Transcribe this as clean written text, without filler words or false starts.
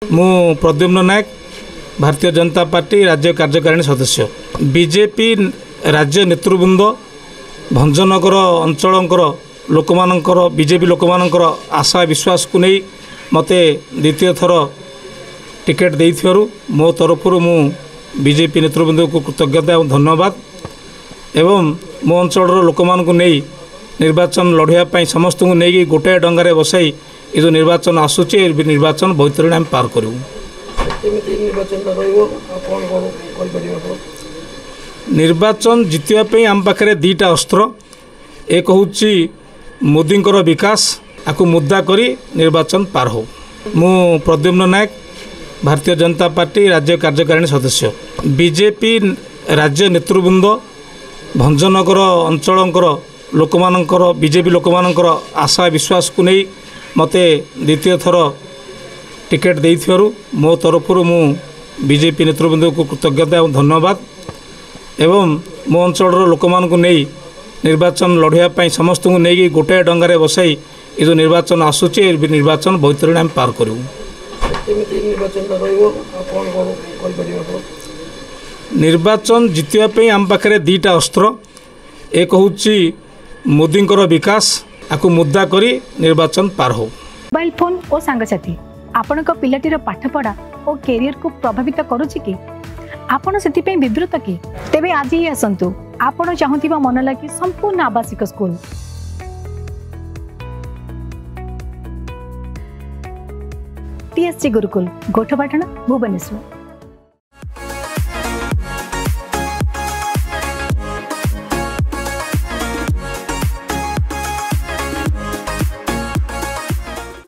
मु प्रद्युम्न नायक भारतीय जनता पार्टी राज्य कार्यकारिणी सदस्य बीजेपी राज्य नेतृवृंद भंजनगर अंचलकर लोक मानकर बीजेपी लोक मानकर आशा विश्वास को नहीं मते द्वितीय थर टिकेट देइथिबारु मो तरफ मु बीजेपी नेतृवृंद को कृतज्ञता और धन्यवाद एवं मो अंचल लोक मान को नहीं निर्वाचन लड़ाई समस्त को नहीं गोटे डंगारे बसाई ये जो निर्वाचन आसूचे निर्वाचन बैतरणी आम पार करूँ। निर्वाचन जितवाई आम पाखे दीटा अस्त्र एक हूँ मोदी विकास आपको मुद्दा करी निर्वाचन पार हो। मु प्रद्युम्न नायक भारतीय जनता पार्टी राज्य कार्यकारिणी सदस्य बीजेपी राज्य नेतृवृंद भंजनगर अंचलकर लोक मानकर बीजेपी लोक मानकर आशा विश्वास को नहीं मते द्वितीय थर टिकेट देइथिबारु मो तरफ मु बीजेपी नेतृवृंद को कृतज्ञता और धन्यवाद एवं मो अंचल लोक मान को नहीं निर्वाचन लड़ाई समस्त को नहीं गोटे डंगारे बसाई ये जो निर्वाचन आसूचे निर्वाचन बैतरणी आम पार करूँ। निर्वाचन जितवाई आम पाखे दीटा अस्त्र एक हूँ मोदी विकास आपको मुद्दा करी निर्वाचन पार हो। मोबाइल फोन और सांगसाथी आपण पिलाटीर पाठपढ़ा और कैरियर को प्रभावित करुच्ची कि आपण से विवृत कि तेबे आज ही आसतु आपण चाहूबा मन लगी संपूर्ण आवासिक स्कूल TSC गुरुकुल गोठपाटण भुवनेश्वर।